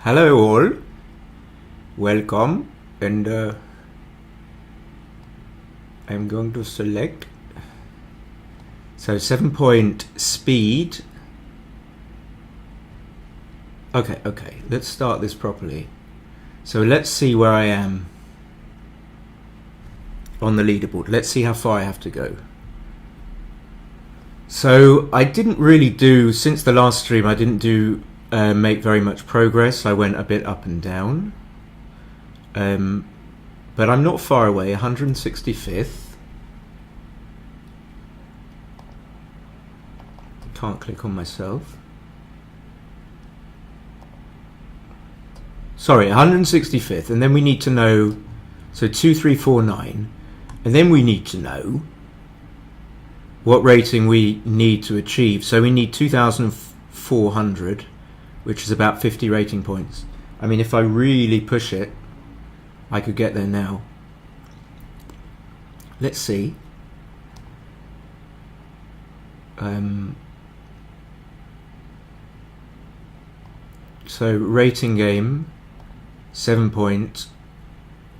Hello all, welcome, and I'm going to select, so 7-point speed. Okay, let's start this properly. So let's see where I am on the leaderboard. Let's see how far I have to go. So I didn't really do, since the last stream, I didn't do make very much progress. I went a bit up and down. But I'm not far away, 165th. Can't click on myself. Sorry, 165th, and then we need to know, so 2349, and then we need to know what rating we need to achieve. So we need 2,400, which is about 50 rating points. I mean, if I really push it, I could get there now. Let's see. So rating game, 7-point,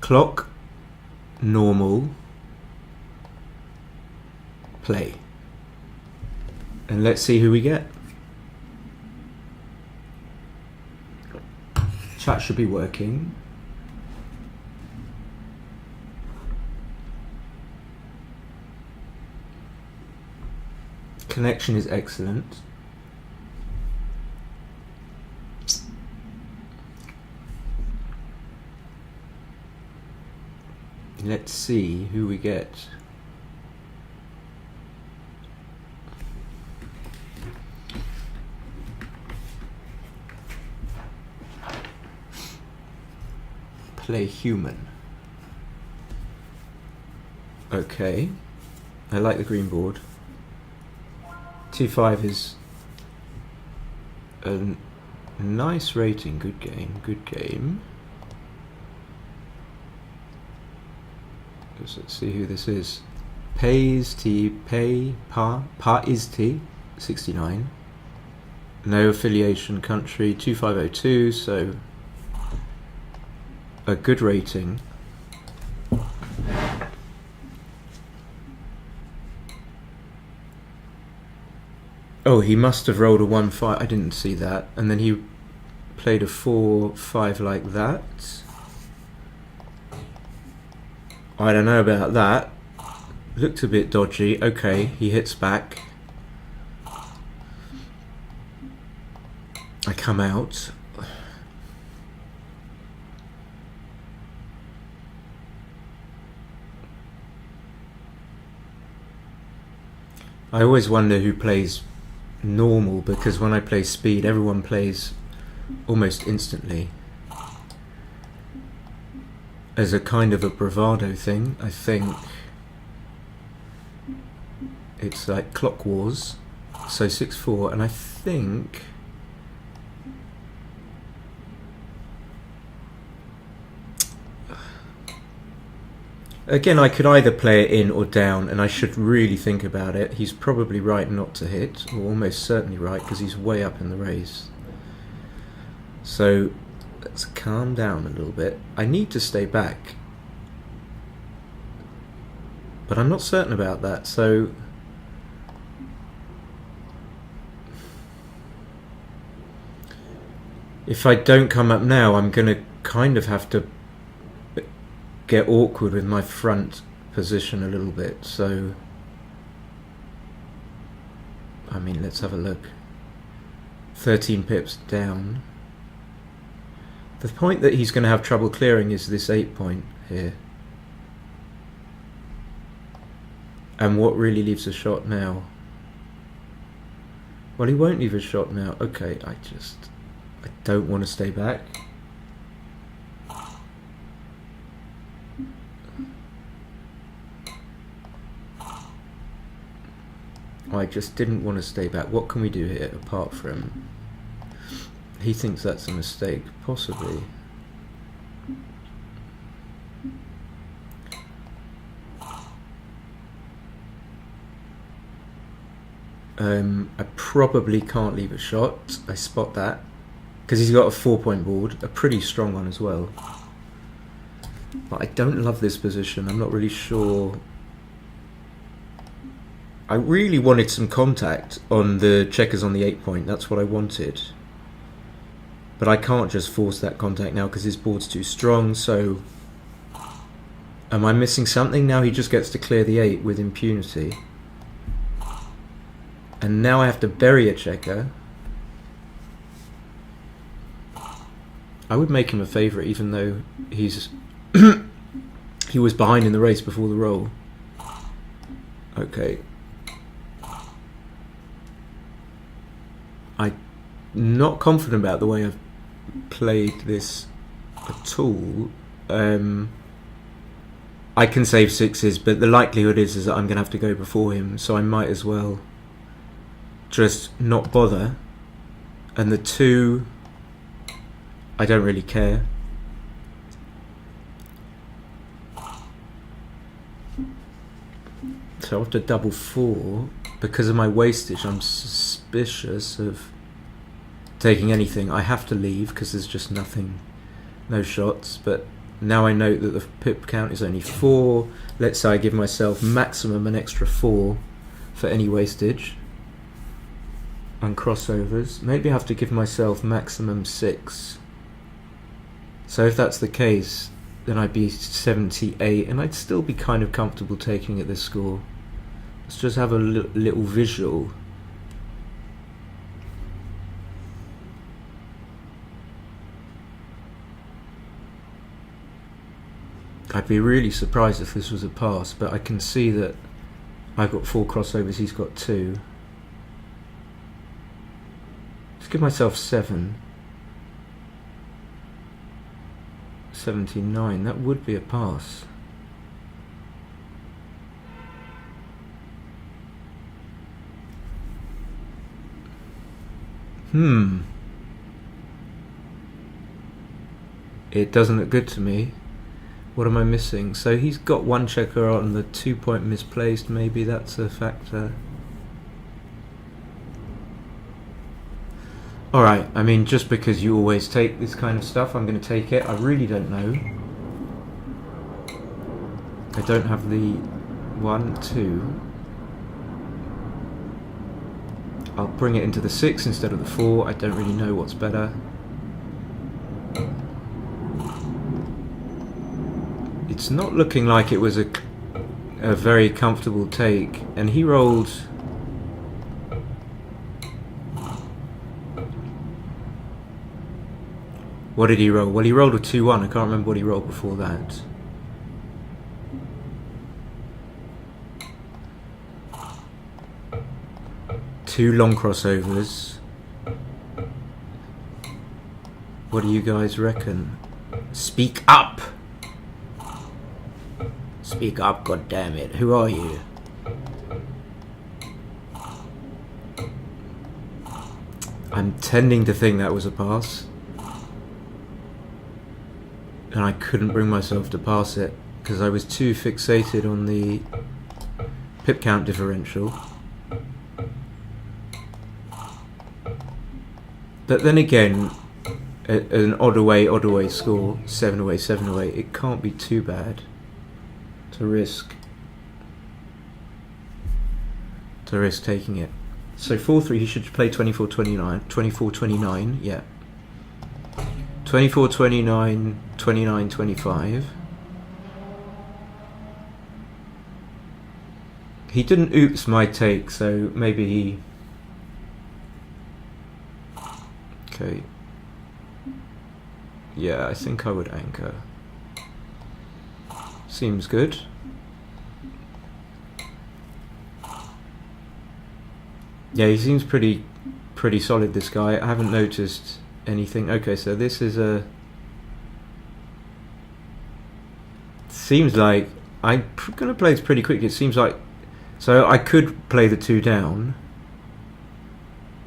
clock, normal, play. And let's see who we get. Chat should be working. Connection is excellent. Let's see who we get. Play human. Okay. I like the green board. 2-5 is a nice rating. Good game. Let's see who this is. Pa is T, 69. No affiliation country, 2502, so a good rating. Oh, he must have rolled a 1-5. I didn't see that. And then he played a 4-5 like that. I don't know about that. Looked a bit dodgy. Okay, he hits back. I come out. I always wonder who plays normal, because when I play speed, everyone plays almost instantly. As a kind of a bravado thing, I think. It's like Clock Wars, so 6-4, and I think again, I could either play it in or down, and I should really think about it. He's probably right not to hit, or almost certainly right, because he's way up in the race. So let's calm down a little bit. I need to stay back, but I'm not certain about that, so if I don't come up now, I'm going to kind of have to get awkward with my front position a little bit. So I mean, let's have a look. 13 pips down. The point that he's going to have trouble clearing is this 8-point here. And what really leaves a shot now? Well, he won't leave a shot now. Okay, I don't want to stay back. I just didn't want to stay back. What can we do here apart from... He thinks that's a mistake, possibly. I probably can't leave a shot. I spot that. because he's got a 4-point board, a pretty strong one as well. But I don't love this position. I'm not really sure. I really wanted some contact on the checkers on the 8-point. That's what I wanted. But I can't just force that contact now because his board's too strong. So am I missing something? Now he just gets to clear the 8 with impunity. And now I have to bury a checker. I would make him a favourite even though he's he was behind in the race before the roll. Okay. I'm not confident about the way I've played this at all. I can save 6s, but the likelihood is that I'm going to have to go before him, so I might as well just not bother. And the 2, I don't really care. So after double 4, because of my wastage, I'm suspicious of taking anything. I have to leave because there's just nothing, no shots. But now I note that the pip count is only 4. Let's say I give myself maximum an extra 4 for any wastage and crossovers. Maybe I have to give myself maximum 6. So if that's the case, then I'd be 78, and I'd still be kind of comfortable taking at this score. Let's just have a little visual. I'd be really surprised if this was a pass, but I can see that I've got 4 crossovers, he's got 2. Let's give myself 7. 79, that would be a pass. It doesn't look good to me. What am I missing? So he's got 1 checker on the 2-point misplaced, maybe that's a factor. Alright, I mean, just because you always take this kind of stuff, I'm going to take it. I really don't know. I don't have the 1, 2. I'll bring it into the 6 instead of the 4. I don't really know what's better. It's not looking like it was a very comfortable take, and he rolled. What did he roll? Well, he rolled a 2-1. I can't remember what he rolled before that. Two long crossovers. What do you guys reckon? Speak up! Speak up, goddammit. Who are you? I'm tending to think that was a pass. And I couldn't bring myself to pass it because I was too fixated on the pip count differential. But then again, an odd away score, 7 away, 7 away, it can't be too bad to risk taking it. So 4-3, he should play 24-29, 24-29, yeah. 24-29, 29-25. He didn't oops my take, so maybe he... Okay. Yeah, I think I would anchor. Seems good. Yeah, he seems pretty solid, this guy. I haven't noticed anything. Okay, so this is a... Seems like I'm going to play this pretty quick. It seems like... So I could play the 2 down,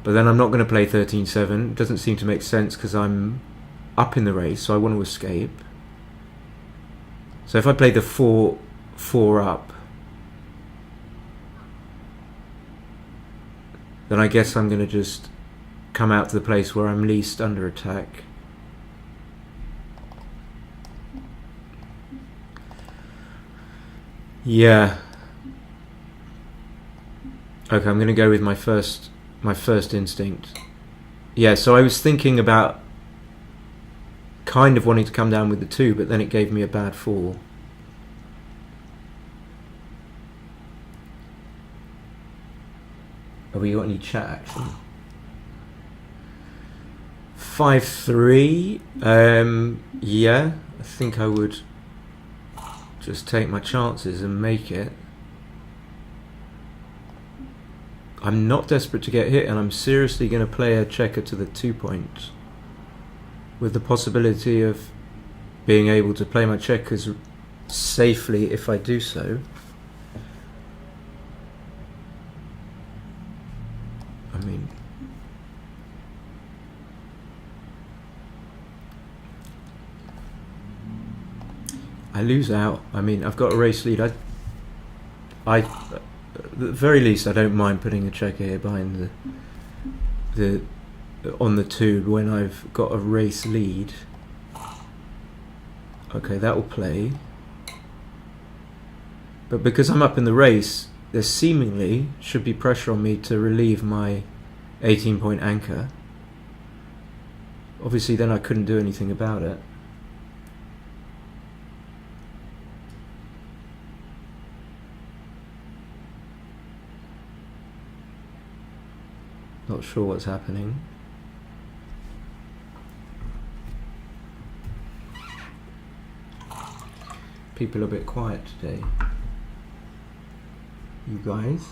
but then I'm not going to play 13-7. It doesn't seem to make sense because I'm up in the race, so I want to escape. So if I play the 4 up, then I guess I'm going to just come out to the place where I'm least under attack. Yeah. Okay, I'm going to go with my first instinct. Yeah, so I was thinking about kind of wanting to come down with the 2, but then it gave me a bad fall. Have we got any chat action? 5-3. Yeah, I think I would just take my chances and make it. I'm not desperate to get hit, and I'm seriously going to play a checker to the 2 point, with the possibility of being able to play my checkers safely if I do so. I mean, I lose out. I mean, I've got a race lead. At the very least, I don't mind putting a checker here behind the on the 2 when I've got a race lead. Okay, that will play. But because I'm up in the race, there seemingly should be pressure on me to relieve my 18-point anchor. Obviously, then I couldn't do anything about it. Not sure what's happening. People are a bit quiet today. You guys.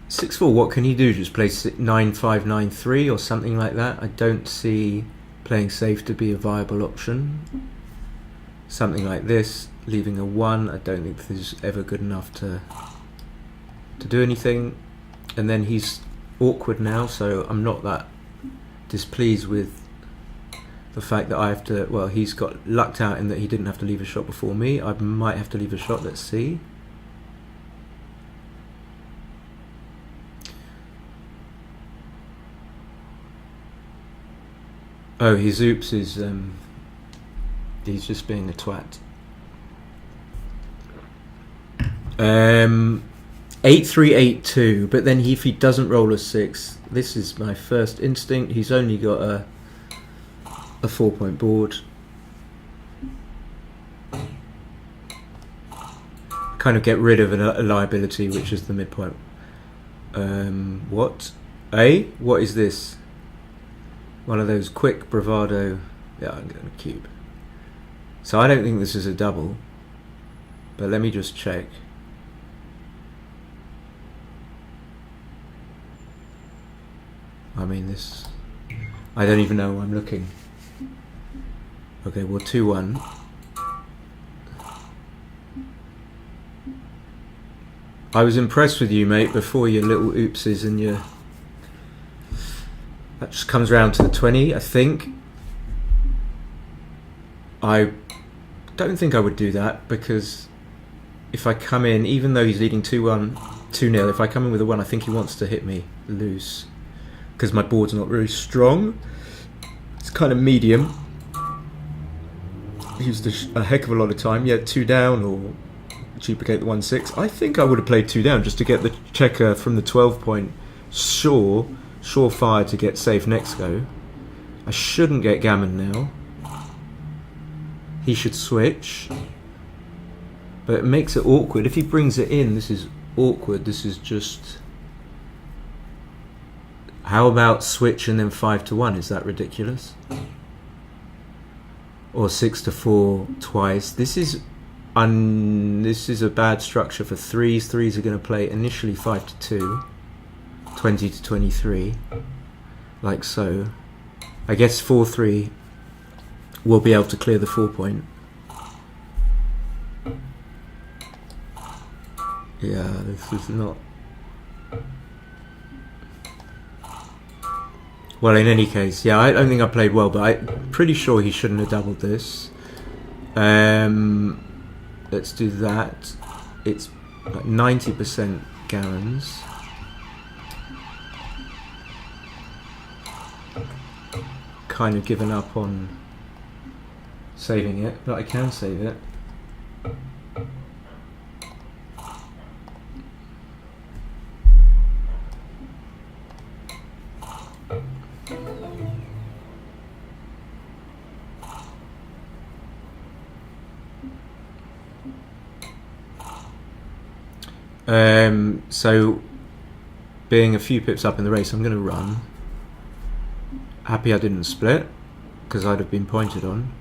6-4, what can he do? Just play 9-5-9-3 or something like that? I don't see playing safe to be a viable option. Something like this, leaving a 1. I don't think this is ever good enough to do anything. And then he's awkward now, so I'm not that displeased with the fact that I have to, well, he's got lucked out in that he didn't have to leave a shot before me. I might have to leave a shot, let's see. Oh, his oops is, he's just being a twat. 8-3-8-2, but then if he doesn't roll a 6, this is my first instinct. He's only got a 4-point board. Kind of get rid of a liability, which is the midpoint. What? What is this? One of those quick bravado. Yeah, I'm going to cube. So I don't think this is a double, but let me just check. I mean, this, I don't even know where I'm looking. Okay, well, 2-1. I was impressed with you, mate, before your little oopses and your... That just comes round to the 20, I think. I don't think I would do that, because if I come in, even though he's leading 2-1, 2-0, if I come in with a 1, I think he wants to hit me loose, because my board's not very strong. It's kind of medium. Used a heck of a lot of time. Yeah, 2 down or duplicate the 1-6. I think I would have played 2 down just to get the checker from the 12 point. Surefire to get safe next go. I shouldn't get gammon now. He should switch. But it makes it awkward. If he brings it in, this is awkward. This is just... How about switch and then 5-1? Is that ridiculous? Or 6-4 twice. This is a bad structure for 3s. 3s are going to play initially 5-2, 20-23, like so. I guess 4-3 will be able to clear the 4 point. Yeah, this is not... Well, in any case, yeah, I don't think I played well, but I'm pretty sure he shouldn't have doubled this. Let's do that. It's like 90% Garens. kind of given up on saving it, but I can save it. So being a few pips up in the race, I'm going to run. Happy I didn't split, because I'd have been pointed on.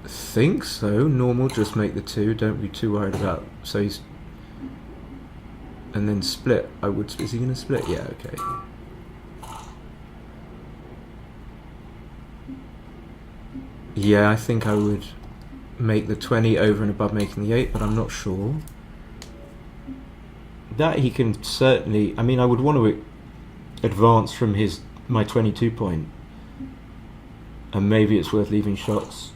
Think so. Normal, just make the 2. Don't be too worried about. So he's, and then split. I would. Is he going to split? Yeah. Okay. Yeah, I think I would make the 20 over and above making the 8, but I'm not sure. That he can certainly. I mean, I would want to advance from my 22 point, and maybe it's worth leaving shots.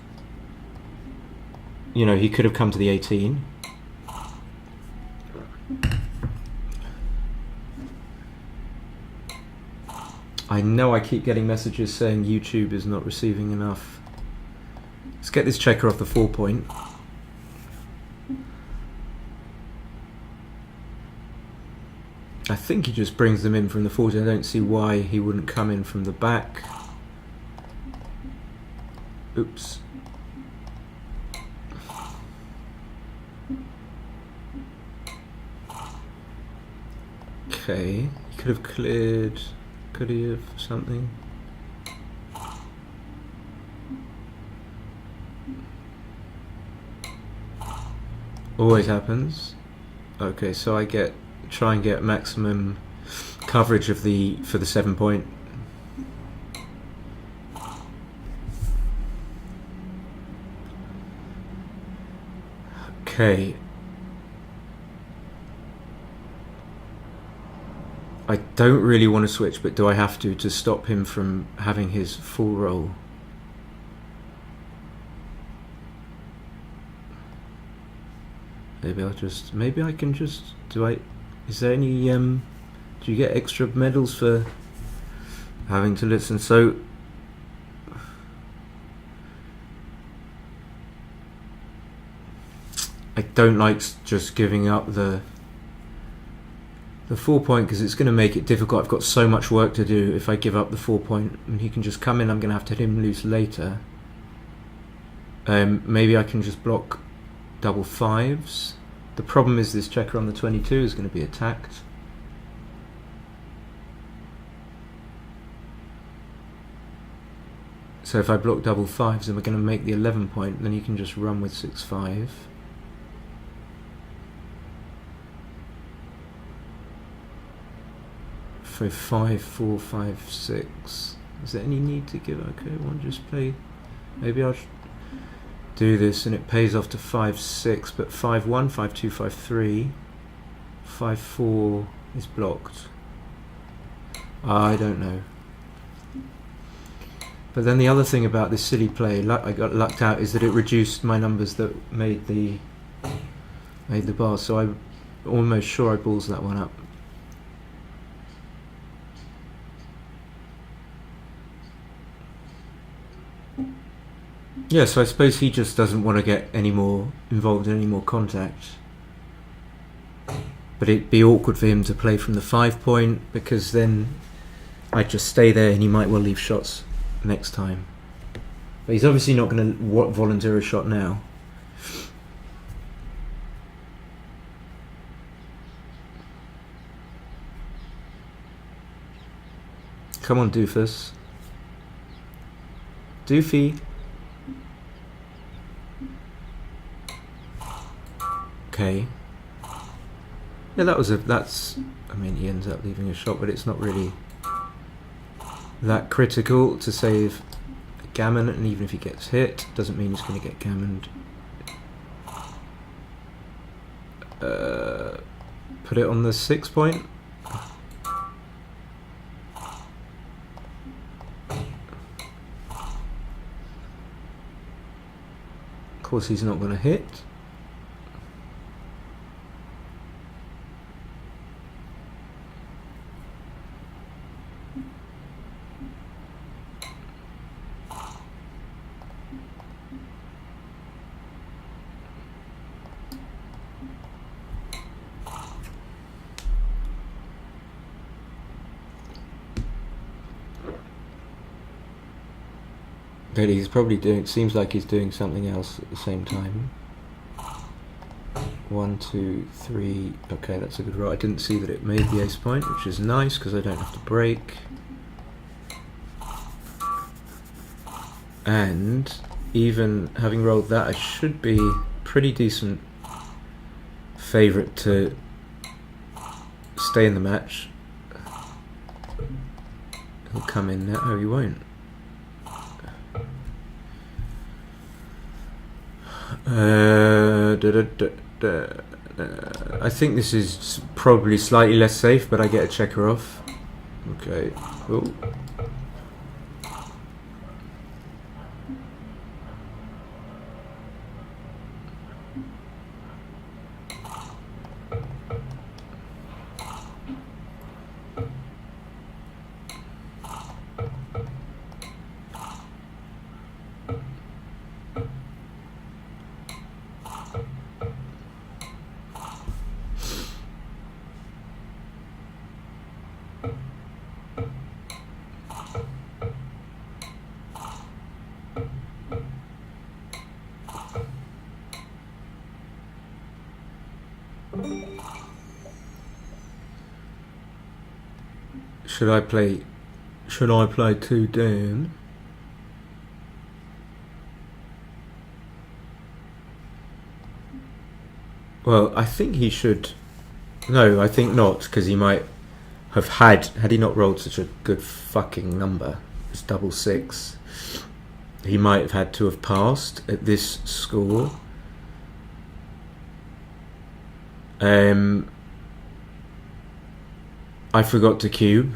You know, he could have come to the 18. I know I keep getting messages saying YouTube is not receiving enough. Let's get this checker off the 4 point. I think he just brings them in from the 40. I don't see why he wouldn't come in from the back. Oops. Okay, he could have cleared. Could he have something? Always happens. Okay, so I try and get maximum coverage of for the 7 point. Okay. I don't really want to switch, but do I have to stop him from having his full roll? Maybe I can just, is there any, do you get extra medals for having to listen? So, I don't like just giving up the 4 point, because it's going to make it difficult. I've got so much work to do if I give up the 4 point, and he can just come in. I'm going to have to hit him loose later. Maybe I can just block double 5s. The problem is this checker on the 22 is going to be attacked. So if I block double 5s, then we're going to make the 11 point. Then you can just run with 6-5. For 5, 4, 5, 6. Is there any need to give? Okay, one just play. Maybe I'll do this and it pays off to 5, 6, but 5, 1, 5, 2, 5, 3, 5, 4 is blocked. I don't know. But then the other thing about this silly play, I got lucked out, is that it reduced my numbers that made the bar. So I'm almost sure I balls that one up. Yeah, so I suppose he just doesn't want to get any more involved in any more contact. But it'd be awkward for him to play from the 5 point, because then I'd just stay there and he might well leave shots next time. But he's obviously not going to volunteer a shot now. Come on, doofus. Doofy. Okay. Yeah, I mean, he ends up leaving a shot, but it's not really that critical to save a gammon, and even if he gets hit, doesn't mean he's going to get gammoned. Put it on the 6 point. Of course, he's not going to hit. But he's probably doing, seems like he's doing something else at the same time. 1, 2, 3. Okay, that's a good roll. I didn't see that it made the ace point, which is nice because I don't have to break. And even having rolled that, I should be pretty decent favourite to stay in the match. He'll come in now. Oh, he won't. I think this is probably slightly less safe, but I get a checker off. Okay. Ooh. Should I play 2 down? Well, I think he should. No, I think not, because he might have had he not rolled such a good fucking number, it's 666, he might have had to have passed at this score. I forgot to cube.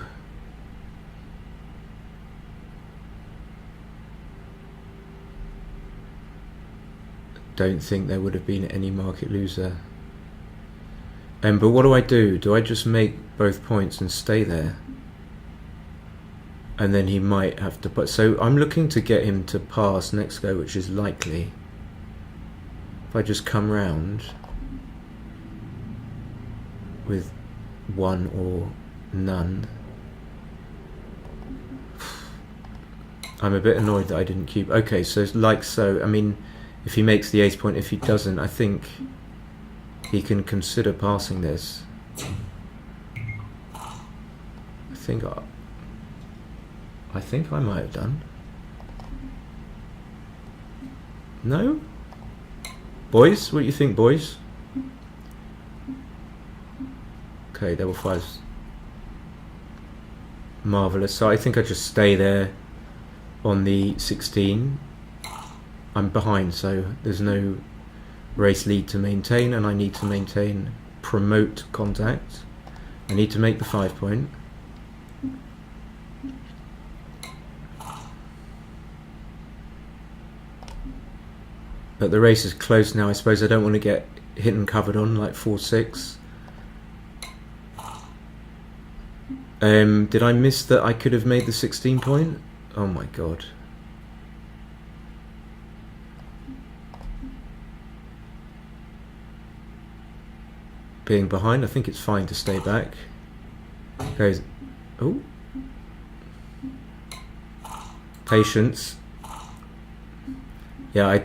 Don't think there would have been any market loser. But what do? Do I just make both points and stay there? And then he might have to put. So I'm looking to get him to pass next go, which is likely. If I just come round with 1 or none. I'm a bit annoyed that I didn't cube. Okay, so like so. I mean, if he makes the ace point, if he doesn't, I think he can consider passing this. I think I might have done. No? Boys, what do you think, boys? Okay, double fives. Marvellous. So I think I just stay there on the 16. I'm behind, so there's no race lead to maintain, and I need to maintain promote contact. I need to make the 5 point. But the race is close now. I suppose I don't want to get hit and covered on like 4-6. Did I miss that I could have made the 16 point? Oh my god. Being behind, I think it's fine to stay back. Goes, oh. Patience. Yeah,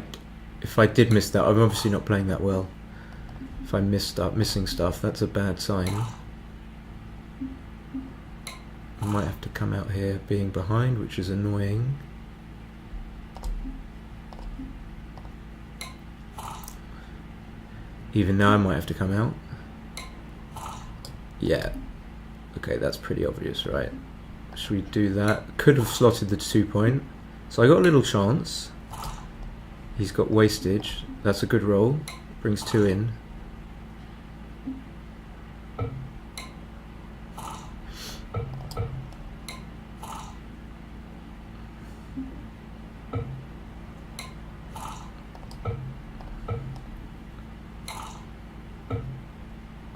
if I did miss that, I'm obviously not playing that well. If I missing stuff, that's a bad sign. I might have to come out here being behind, which is annoying. Even now I might have to come out. Yeah. Okay, that's pretty obvious, right? Should we do that? Could have slotted the 2 point. So I got a little chance. He's got wastage. That's a good roll. Brings 2 in.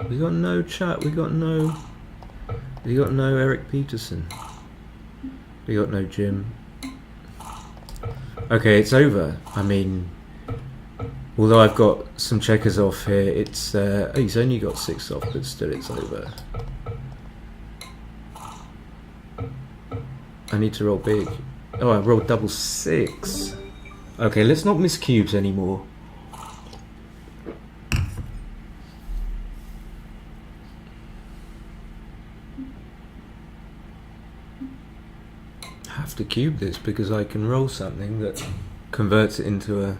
We got no chat, we got no Eric Peterson. We got no Jim. Okay, it's over. I mean, although I've got some checkers off here, it's he's only got 6 off, but still it's over. I need to roll big. Oh, I rolled double 6. Okay, let's not miss cubes anymore. I have to cube this because I can roll something that converts it into a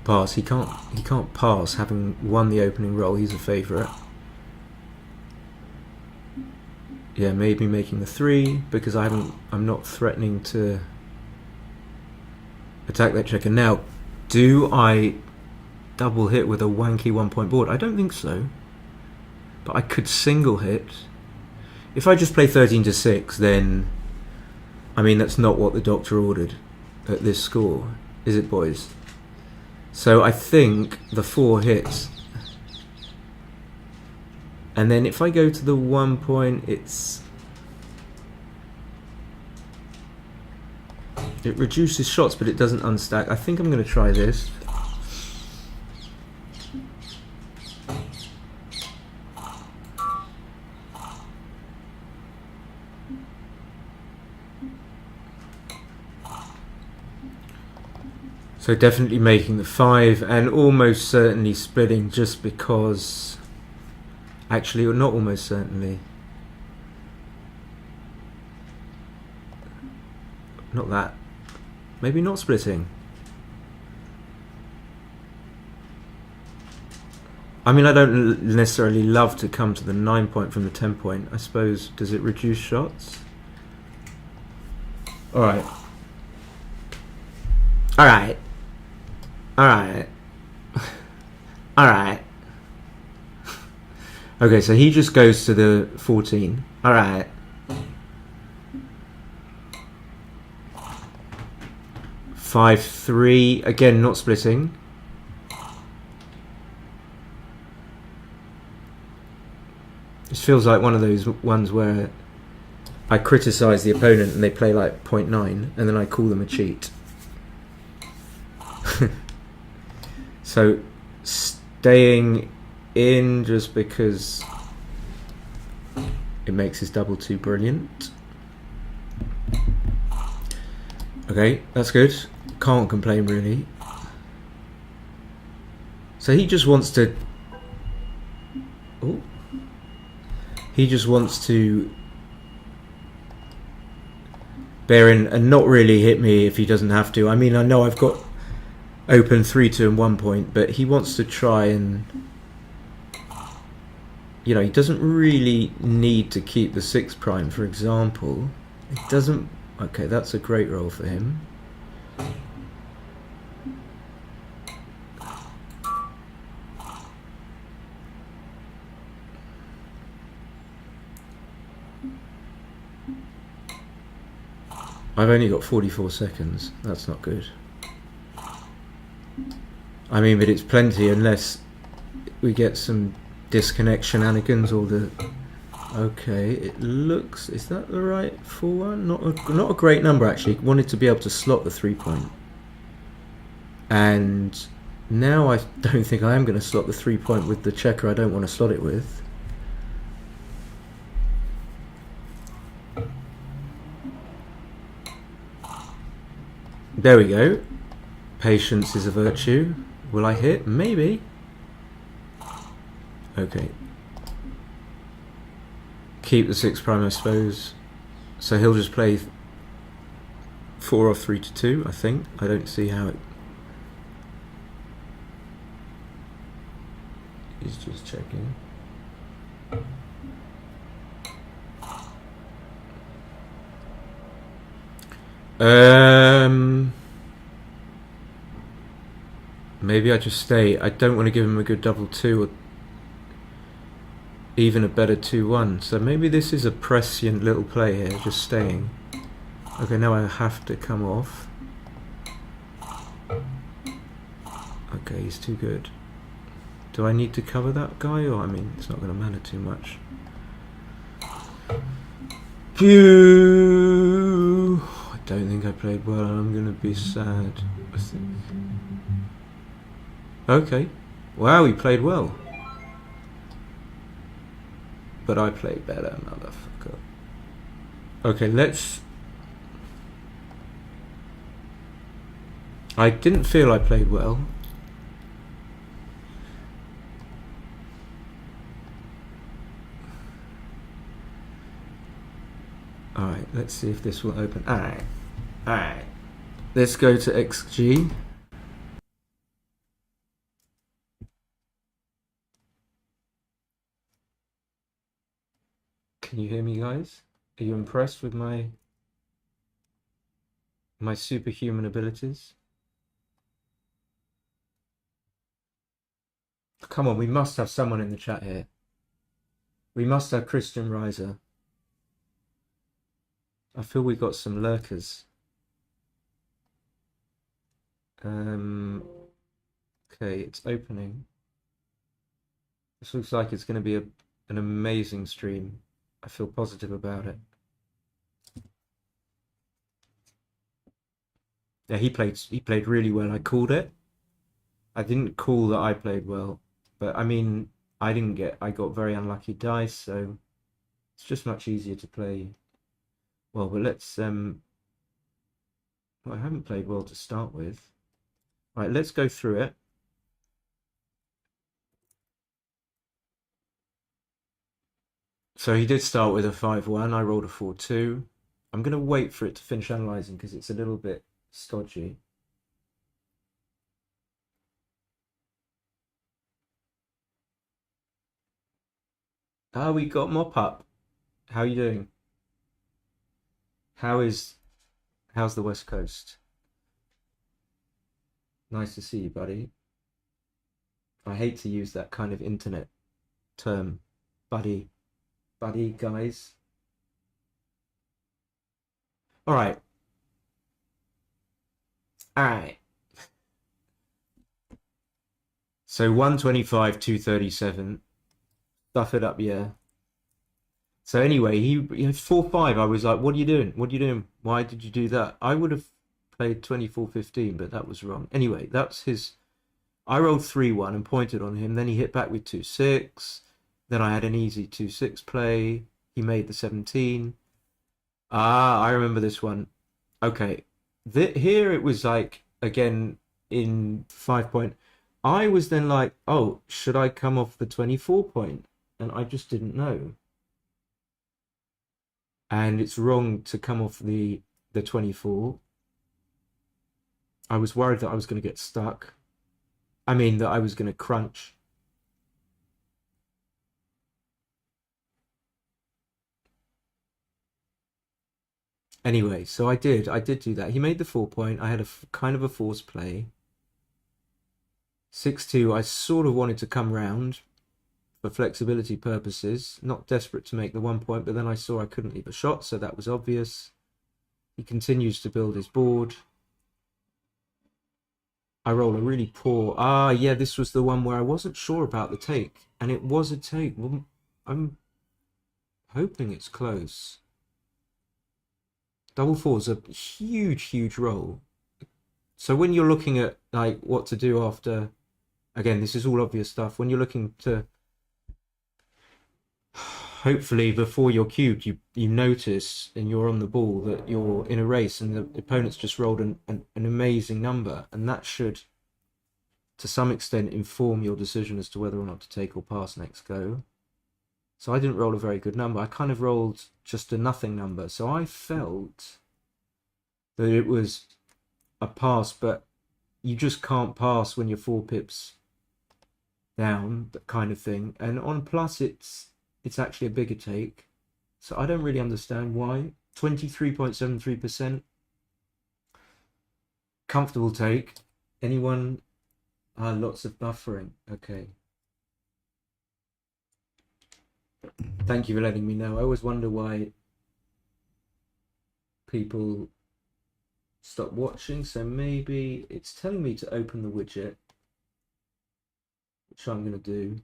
pass. He can't pass having won the opening roll. He's a favourite. Yeah, maybe making the 3 because I'm not threatening to attack that checker. Now, do I double hit with a wanky 1-point board? I don't think so. But I could single hit. If I just play 13 to 6, then I mean that's not what the doctor ordered at this score, is it, boys? So I think the 4 hits. And then if I go to the 1 point, it reduces shots, but it doesn't unstack. I think I'm going to try this. So definitely making the 5 and almost certainly splitting just because... Actually, or not almost certainly. Not that. Maybe not splitting. I mean, I don't necessarily love to come to the 9 point from the 10 point. I suppose, does it reduce shots? Alright. Alright. Alright. Alright. Okay, so he just goes to the 14. Alright. Five, 3. Again, not splitting. This feels like one of those ones where I criticise the opponent and they play like 0.9 and then I call them a cheat. So, staying in just because it makes his double 2 brilliant. Okay, that's good. Can't complain really. So he just wants to... Oh. He just wants to bear in and not really hit me if he doesn't have to. I mean, I know I've got open 3, 2 and 1 point, but he wants to try and... You know, he doesn't really need to keep the 6 prime, for example. It doesn't... Okay, that's a great roll for him. I've only got 44 seconds. That's not good. I mean, but it's plenty unless we get some disconnect shenanigans or the... Okay, it looks... Is that the right 4-1? Not a great number, actually. Wanted to be able to slot the 3 point. And now I don't think I am going to slot the 3 point with the checker I don't want to slot it with. There we go. Patience is a virtue. Will I hit? Maybe. Okay. Keep the 6 prime, I suppose. So he'll just play 4 off 3 to 2, I think. I don't see how it... He's just checking. Maybe I just stay. I don't want to give him a good double 2 or even a better 2-1. So maybe this is a prescient little play here, just staying. Okay, now I have to come off. Okay, he's too good. Do I need to cover that guy? Or, I mean, it's not going to matter too much. Phew! I don't think I played well, and I'm going to be sad. I think. Okay. Wow, he played well. But I played better, motherfucker. Okay, let's... I didn't feel I played well. Alright, let's see if this will open. Alright. Let's go to XG. Can you hear me, guys? Are you impressed with my superhuman abilities? Come on, we must have someone in the chat here. We must have Christian Reiser. I feel we got some lurkers. Okay, it's opening. This looks like it's going to be an amazing stream. I feel positive about it. Yeah, he played really well. I called it. I didn't call that I played well, but I mean, I got very unlucky dice, so it's just much easier to play well. But let's well, I haven't played well to start with. Right, let's go through it. So he did start with a 5-1. I rolled a 4-2. I'm going to wait for it to finish analysing because it's a little bit stodgy. Ah, we got Mop Up. How are you doing? How's the West Coast? Nice to see you, buddy. I hate to use that kind of internet term, buddy, guys. All right. So 125, 237. Stuff it up, yeah. So anyway, he had 4-5. I was like, what are you doing? What are you doing? Why did you do that? I would have played 24-15, but that was wrong. Anyway, that's his. I rolled 3-1 and pointed on him. Then he hit back with 2-6. Then I had an easy 2-6 play. He made the 17. Ah, I remember this one. Okay. Here it was like, again, in 5 point. I was then like, oh, should I come off the 24 point? And I just didn't know. And it's wrong to come off the 24. I was worried that I was going to get stuck. I mean, that I was going to crunch. Anyway, so I did do that. He made the 4 point. I had a kind of a force play. 6-2, I sort of wanted to come round for flexibility purposes, not desperate to make the 1 point, but then I saw I couldn't leave a shot, so that was obvious. He continues to build his board. I roll a really poor. Ah, yeah, this was the one where I wasn't sure about the take, and it was a take. Well, I'm hoping it's close. Double four's a huge roll. So when you're looking at like what to do after, again, this is all obvious stuff. When you're looking to, hopefully before you're cubed, you notice and you're on the ball that you're in a race and the opponent's just rolled an amazing number, and that should to some extent inform your decision as to whether or not to take or pass next go. So I didn't roll a very good number. I kind of rolled just a nothing number. So I felt that it was a pass, but you just can't pass when you're 4 pips down, that kind of thing. And on plus, it's actually a bigger take. So I don't really understand why. 23.73%. Comfortable take. Anyone? Lots of buffering. Okay. Thank you for letting me know. I always wonder why people stop watching. So maybe it's telling me to open the widget, which I'm going to do.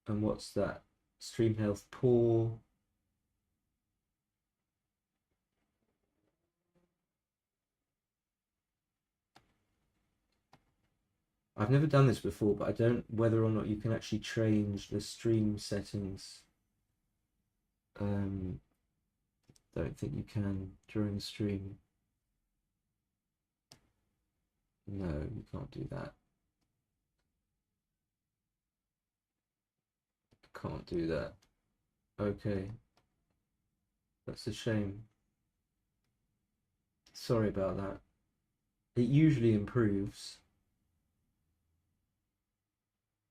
And what's that? Stream health poor. I've never done this before, but I don't whether or not you can actually change the stream settings. Don't think you can during the stream. No, you can't do that. Can't do that. Okay. That's a shame. Sorry about that. It usually improves.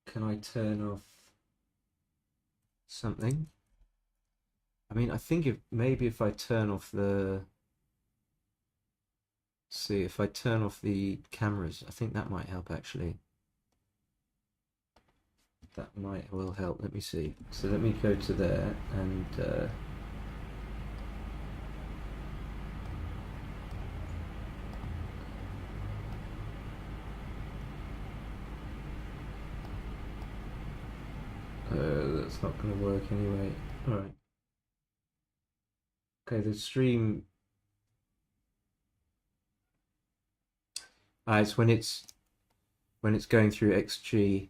Can I turn off something? I mean, I think if I turn off the... See, if I turn off the cameras, I think that might help actually. That will help. Let me see. So let me go to there and that's not going to work anyway. All right. Okay, the stream. It's when it's going through XG.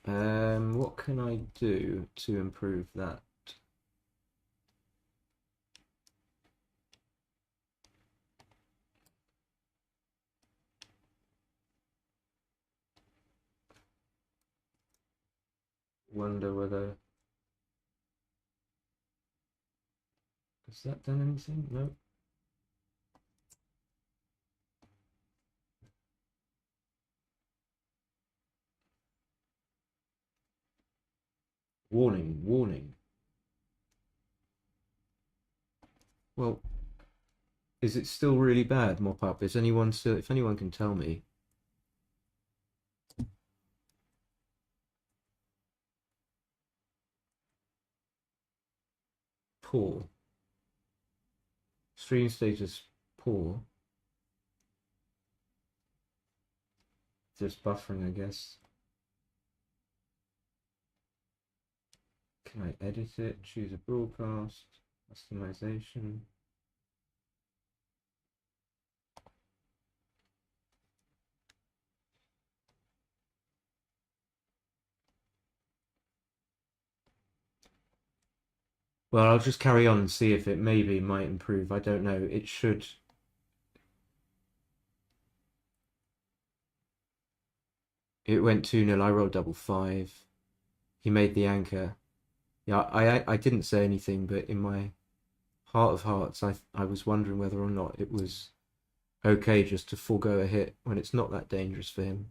What can I do to improve that? Wonder whether... Has that done anything? No. Warning, warning. Well, is it still really bad, mop up? Is anyone still... If anyone can tell me. Poor. Stream status poor. Just buffering, I guess. Can I edit it? Choose a broadcast. Customization. Well, I'll just carry on and see if it maybe might improve. I don't know. It should. It went 2-0. I rolled double 5. He made the anchor. Yeah, I didn't say anything, but in my heart of hearts, I was wondering whether or not it was okay just to forego a hit when it's not that dangerous for him.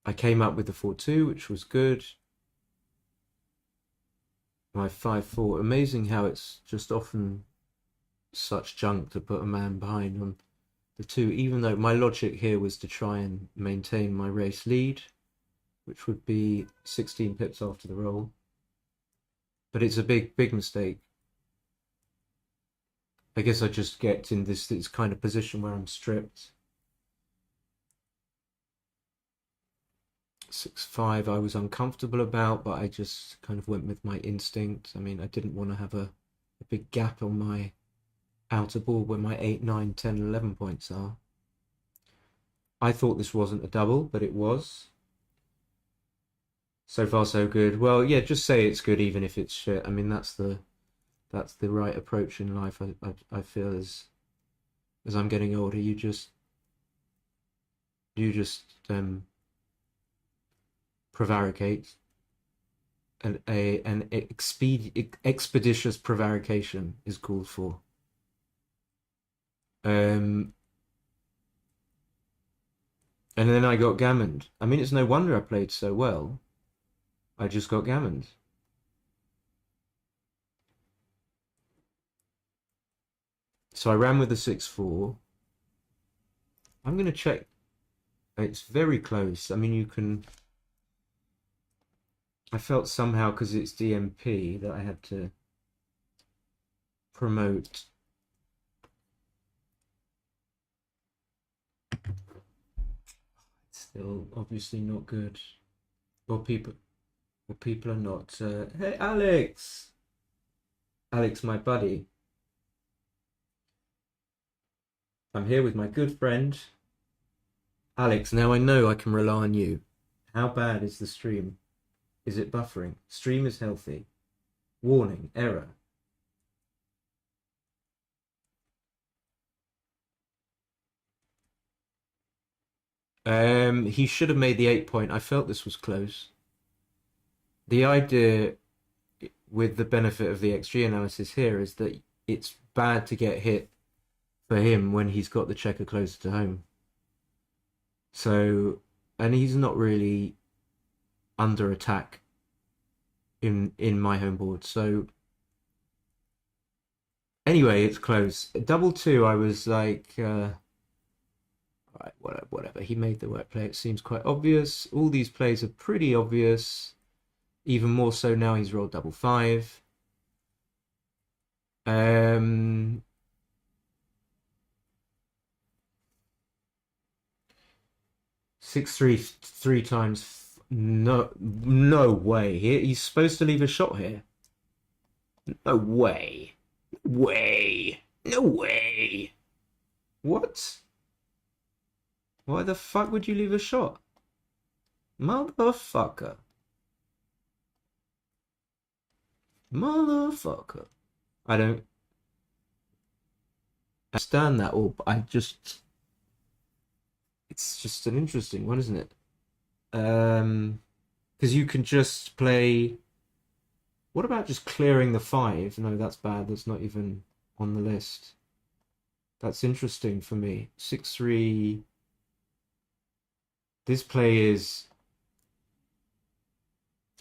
I came up with the 4-2, which was good. My 5-4. Amazing how it's just often such junk to put a man behind on the 2, even though my logic here was to try and maintain my race lead, which would be 16 pips after the roll. But it's a big mistake. I guess I just get in this kind of position where I'm stripped. 6-5 I was uncomfortable about, but I just kind of went with my instinct. I mean, I didn't want to have a big gap on my outer board where my 8, 9, 10, 11 points are. I thought this wasn't a double, but it was. So far so good. Well, yeah, just say it's good even if it's shit. I mean, that's the right approach in life. I feel as I'm getting older, you just prevaricate. An expeditious prevarication is called for. And then I got gammoned. I mean, it's no wonder I played so well. I just got gammoned. So I ran with the 6-4. I'm going to check. It's very close. I mean, you can... I felt somehow, because it's DMP, that I had to promote. It's still obviously not good. Well, people are not. Hey, Alex! Alex, my buddy. I'm here with my good friend, Alex. Now I know I can rely on you. How bad is the stream? Is it buffering? Stream is healthy. Warning, error. He should have made the 8 point. I felt this was close. The idea with the benefit of the XG analysis here is that it's bad to get hit for him when he's got the checker closer to home. So, and he's not really under attack in my home board. So, anyway, it's close. Double two, I was like, right, whatever. He made the right play. It seems quite obvious. All these plays are pretty obvious. Even more so now he's rolled double five. 6-3 three times. No way. He's supposed to leave a shot here. No way. No way. What? Why the fuck would you leave a shot? Motherfucker. I don't understand that all, but it's just an interesting one, isn't it? Because you can just play. What about just clearing the 5? No, that's bad. That's not even on the list. That's interesting for me. 6-3. This play is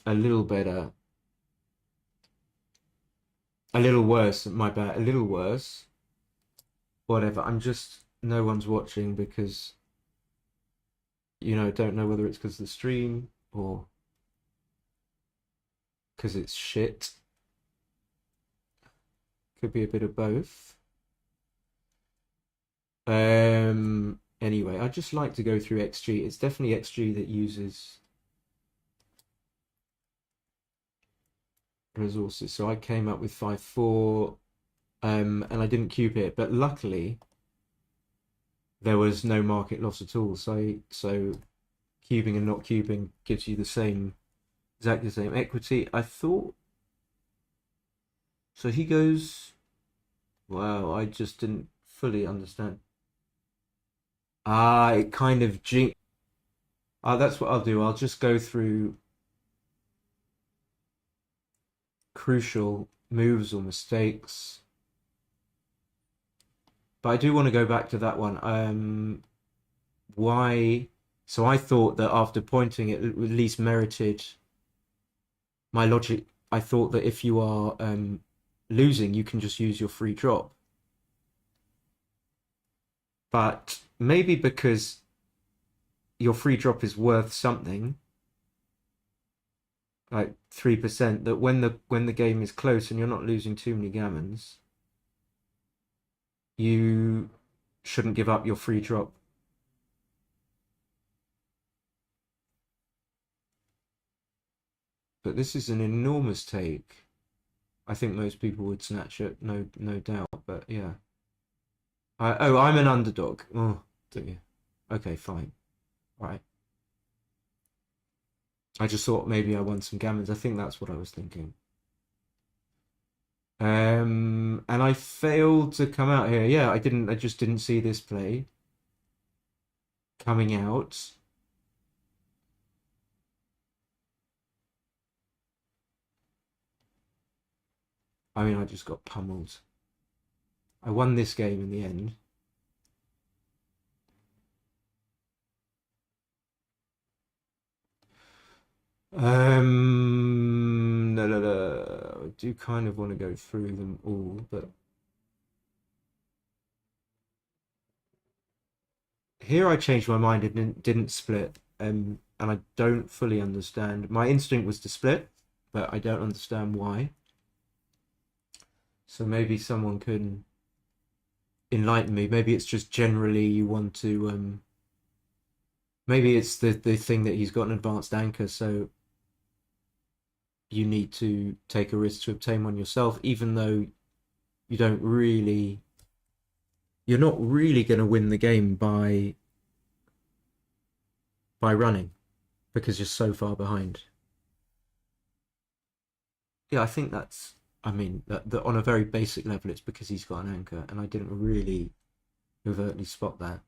a little better. A little worse, my bad. A little worse. Whatever. No one's watching because, don't know whether it's because of the stream or because it's shit. Could be a bit of both. Anyway, I just like to go through XG. It's definitely XG that uses resources. So I came up with 5-4, and I didn't cube it, but luckily there was no market loss at all. So cubing and not cubing gives you exactly the same equity. I thought. So he goes. Wow, I just didn't fully understand. It kind of that's what I'll do. I'll just go through crucial moves or mistakes. But I do want to go back to that one. Why? So I thought that after pointing it at least merited my logic. I thought that if you are losing, you can just use your free drop. But maybe because your free drop is worth something, like 3%, that when the game is close and you're not losing too many gammons, you shouldn't give up your free drop. But this is an enormous take. I think most people would snatch it, no doubt. But yeah. I'm an underdog. Oh, do you? Okay, fine. All right. I just thought maybe I won some gammons. I think that's what I was thinking. And I failed to come out here. Yeah, I didn't. I just didn't see this play coming out. I mean, I just got pummeled. I won this game in the end. No. I do kind of want to go through them all, but here I changed my mind and didn't split. And I don't fully understand. My instinct was to split, but I don't understand why. So maybe someone can enlighten me. Maybe it's just generally you want to. Maybe it's the thing that he's got an advanced anchor, so you need to take a risk to obtain one yourself, even though you're not really going to win the game by running. because you're so far behind. Yeah, I think that's. I mean, that on a very basic level, it's because he's got an anchor, and I didn't really overtly spot that.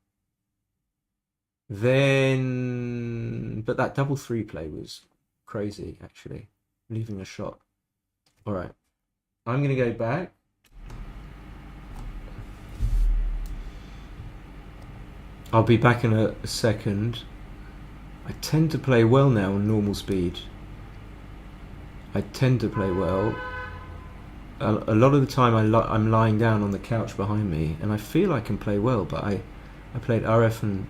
Then, but that double three play was crazy, actually, leaving a shot. All right, I'm gonna go back. I'll be back in a second. I tend to play well now on normal speed. I tend to play well. A lot of the time I'm lying down on the couch behind me, and I feel I can play well, but I played RF, and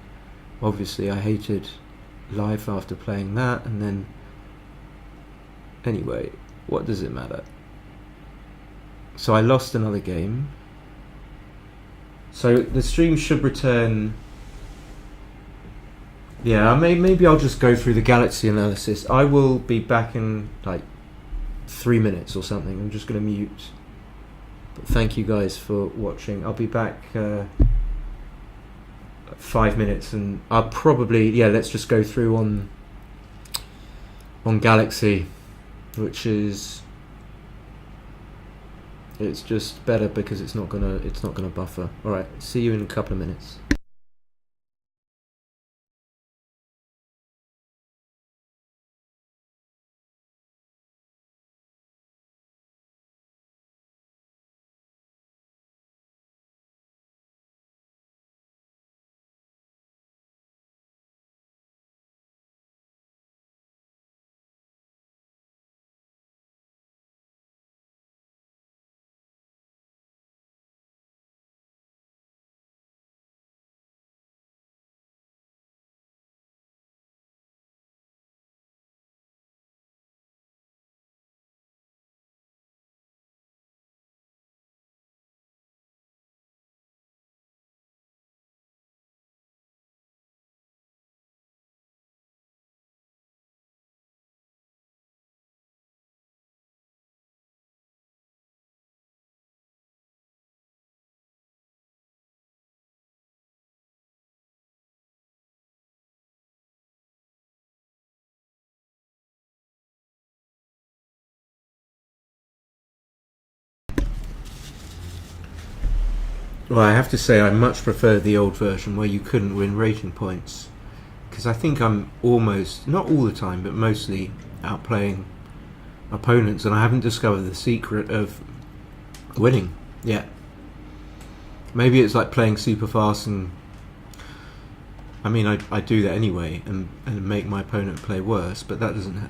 obviously I hated life after playing that, and then... Anyway, what does it matter? So I lost another game. So the stream should return... Yeah, maybe I'll just go through the galaxy analysis. I will be back in like 3 minutes or something. I'm just going to mute. But thank you guys for watching. I'll be back 5 minutes, and I'll probably... Yeah, let's just go through on Galaxy, which is... It's just better because it's not gonna buffer. All right, see you in a couple of minutes. Well, I have to say I much prefer the old version where you couldn't win rating points, because I think I'm almost, not all the time, but mostly outplaying opponents, and I haven't discovered the secret of winning yet. Maybe it's like playing super fast, and I mean I do that anyway, and make my opponent play worse, but that doesn't...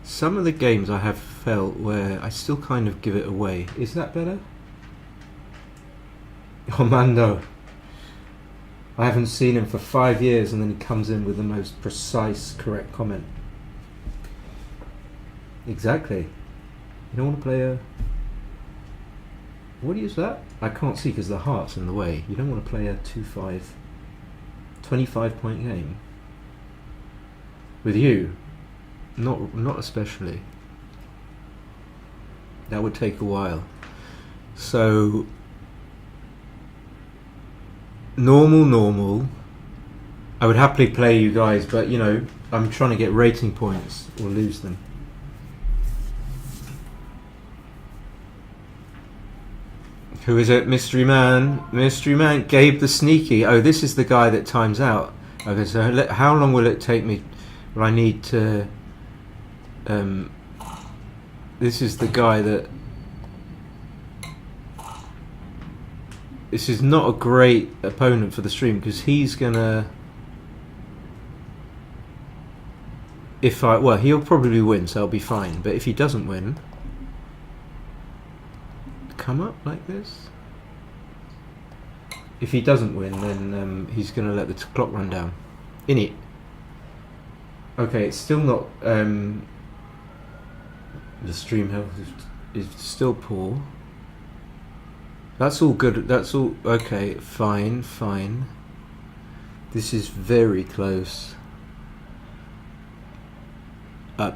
Some of the games I have felt where I still kind of give it away. Is that better? Oh, Mando. I haven't seen him for 5 years, and then he comes in with the most precise, correct comment. Exactly. You don't want to play a... What is that? I can't see because the heart's in the way. You don't want to play a 2-5... 25-point game. With you? Not especially. That would take a while. So... Normal. I would happily play you guys, but you know, I'm trying to get rating points or lose them. Who is it? Mystery Man. Mystery Man. Gabe the Sneaky. Oh, this is the guy that times out. Okay, so how long will it take me? Will I need to... This is the guy that... This is not a great opponent for the stream, because he's gonna... Well, he'll probably win, so I'll be fine. But if he doesn't win... Come up like this? If he doesn't win, then he's gonna let the clock run down. In it. Okay, it's still not... the stream health is still poor. That's all good. That's all okay. Fine. This is very close.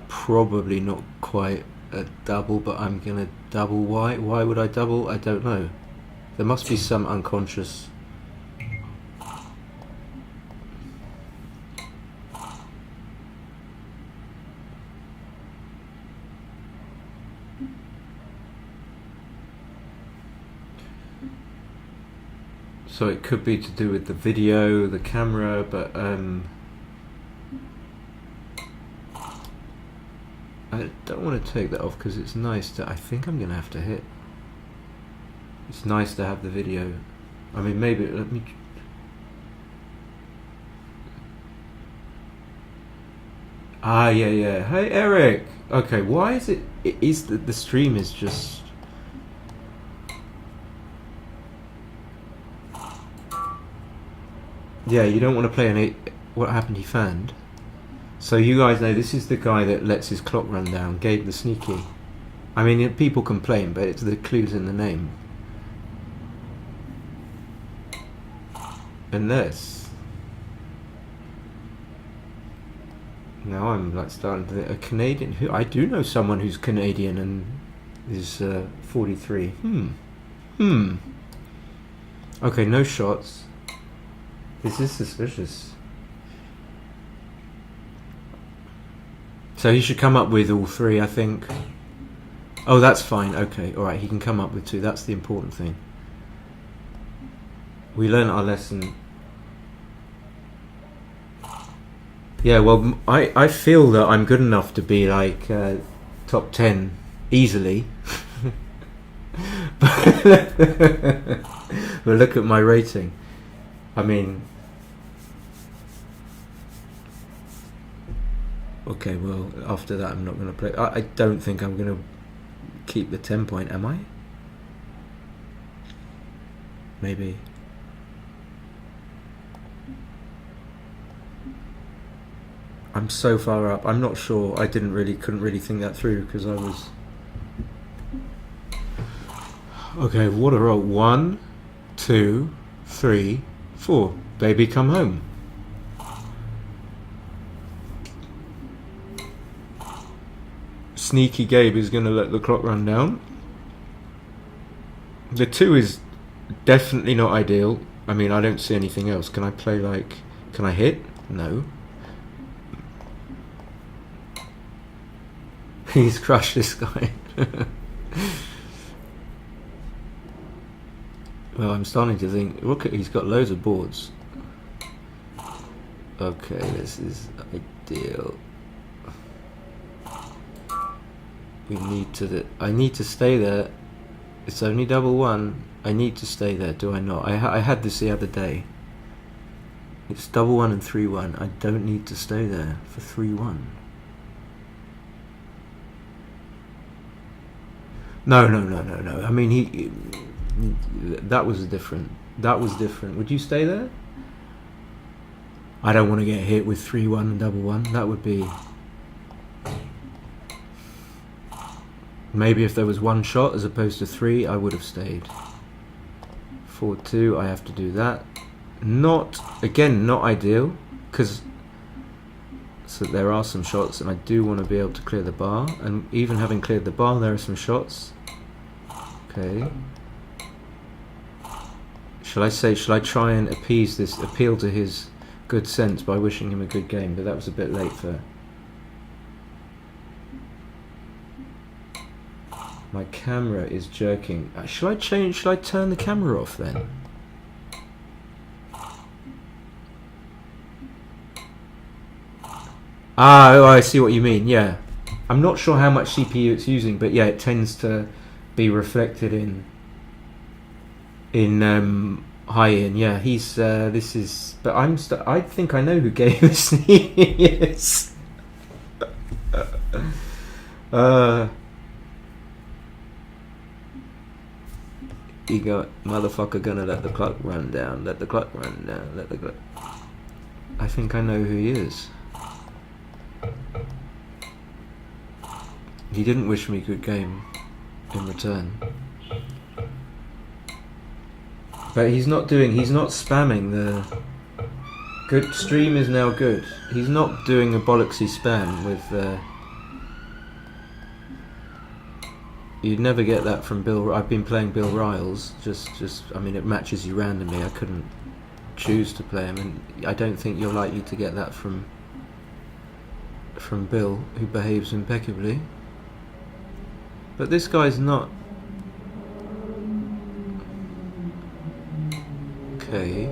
Probably not quite a double, but I'm gonna double. Why would I double? I don't know. There must be some unconscious... So it could be to do with the video, the camera, but I don't want to take that off because it's nice to... I think I'm going to have to hit. It's nice to have the video. I mean, maybe... Let me... Ah, yeah. Hey, Eric! Okay, why is it... It is that the stream is just... Yeah, you don't want to play an 8... What happened, he fanned. So you guys know this is the guy that lets his clock run down, Gabe the Sneaky. I mean, people complain, but it's the clues in the name. Unless... Now I'm like starting to think, a Canadian... Who I do know someone who's Canadian and is 43. Okay, no shots. This is suspicious. So he should come up with all three, I think. Oh, that's fine. Okay, alright, he can come up with two. That's the important thing. We learned our lesson. Yeah, well, I feel that I'm good enough to be like top 10 easily. But look at my rating. I mean... Okay, well, after that I'm not going to play. I don't think I'm going to keep the 10 point, am I? Maybe. I'm so far up. I'm not sure. I couldn't really think that through because I was... Okay, what a roll. 1, 2, 3, 4. Baby, come home. Sneaky Gabe is going to let the clock run down. The 2 is definitely not ideal. I mean, I don't see anything else. Can I play like... Can I hit? No. He's crushed this guy. Well, I'm starting to think... Look, he's got loads of boards. Okay, this is ideal. We need to... I need to stay there. It's only double one. I need to stay there, do I not? I had this the other day. It's double one and 3-1. I don't need to stay there for 3-1. No. I mean, that was different. That was different. Would you stay there? I don't want to get hit with 3-1 and double one. That would be... Maybe if there was one shot as opposed to 3, I would have stayed. 4-2, I have to do that. Not ideal, because so there are some shots and I do want to be able to clear the bar, and even having cleared the bar there are some shots. Okay. Shall I try and appeal to his good sense by wishing him a good game? But that was a bit late for... My camera is jerking. Shall I turn the camera off then? Ah, oh, I see what you mean, yeah. I'm not sure how much CPU it's using, but yeah, it tends to be reflected in high-end. Yeah, he's, this is... But I think I know who Gabe is. He got motherfucker gonna let the clock run down, let the clock run down, let the clock... I think I know who he is. He didn't wish me good game in return. But he's not spamming the... Good stream is now good. He's not doing a bollocksy spam with... You'd never get that from Bill. I've been playing Bill Riles. I mean, it matches you randomly. I couldn't choose to play him, and I don't think you're likely to get that from Bill, who behaves impeccably. But this guy's not. Okay.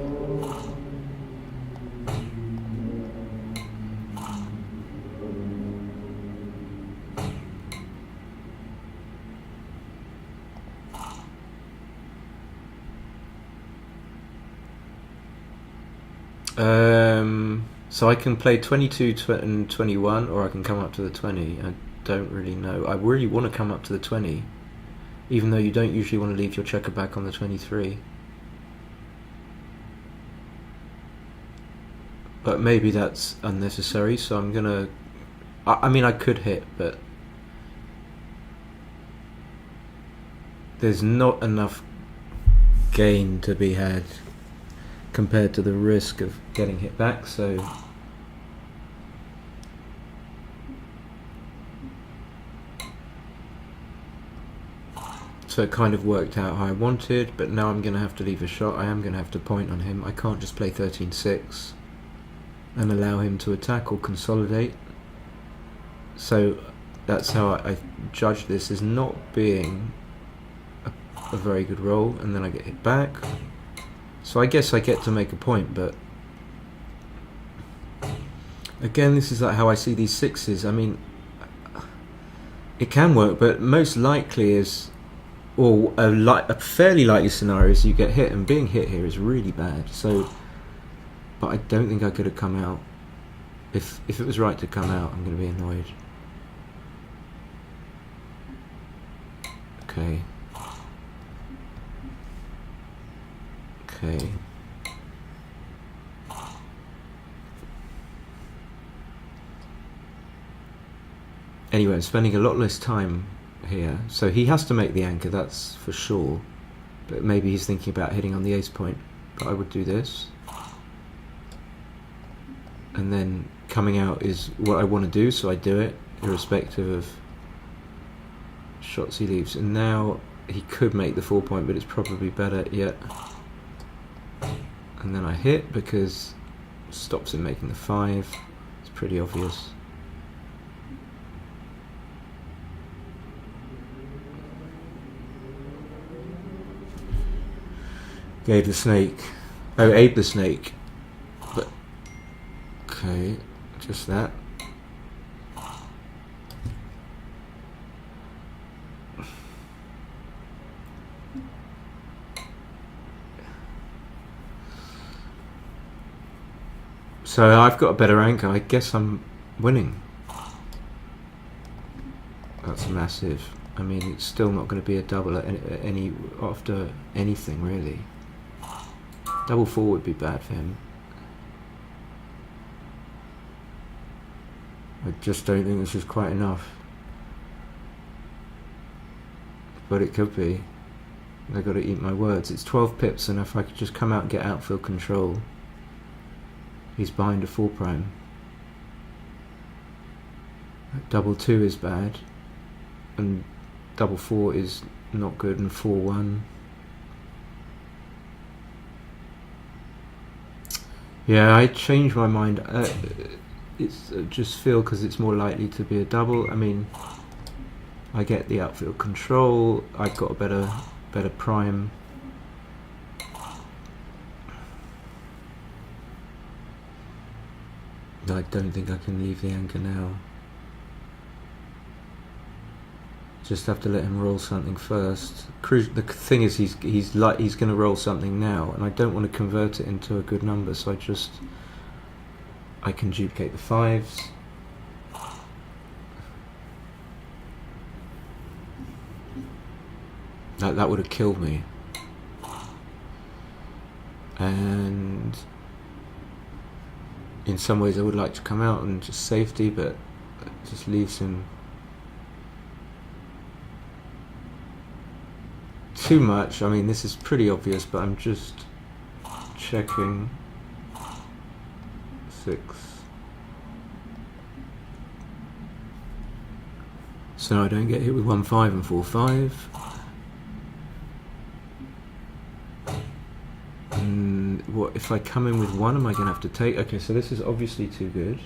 So I can play 22 and 21, or I can come up to the 20. I don't really know. I really want to come up to the 20, even though you don't usually want to leave your checker back on the 23. But maybe that's unnecessary, so I'm gonna... I mean, I could hit, but there's not enough gain to be had compared to the risk of getting hit back, so it kind of worked out how I wanted, but now I'm going to have to leave a shot. I am going to have to point on him. I can't just play 13-6 and allow him to attack or consolidate. So that's how I judge this as not being a very good roll, and then I get hit back. So I guess I get to make a point, but again, this is like how I see these sixes. I mean, it can work, but most likely is, or a fairly likely scenario is you get hit, and being hit here is really bad. So, but I don't think I could have come out. If it was right to come out, I'm going to be annoyed. Okay. Okay. Anyway, I'm spending a lot less time here, so he has to make the anchor, that's for sure, but maybe he's thinking about hitting on the ace point. But I would do this, and then coming out is what I want to do, so I do it irrespective of shots he leaves. And now he could make the 4 point, but it's probably better yet. And then I hit because it stops him making the 5. It's pretty obvious. Gave the snake. Oh, ate the snake. But okay, just that. So I've got a better anchor. I guess I'm winning. That's massive. I mean, it's still not going to be a double at any after anything really. Double 4 would be bad for him. I just don't think this is quite enough. But it could be. I've got to eat my words. It's 12 pips, and if I could just come out and get outfield control, he's behind a 4 prime. Double 2 is bad, and double 4 is not good, and 4-1. Yeah, I changed my mind. It's just feel because it's more likely to be a double. I mean, I get the outfield control. I've got a better prime. I don't think I can leave the anchor now. Just have to let him roll something first. The thing is, he's going to roll something now, and I don't want to convert it into a good number. So I can duplicate the 5s. That would have killed me. And in some ways, I would like to come out and just safety, but it just leaves him too much. I mean, this is pretty obvious, but I'm just checking. 6. So I don't get hit with 1-5 and 4-5. What if I come in with 1? Am I going to have to take? Okay, so this is obviously too good.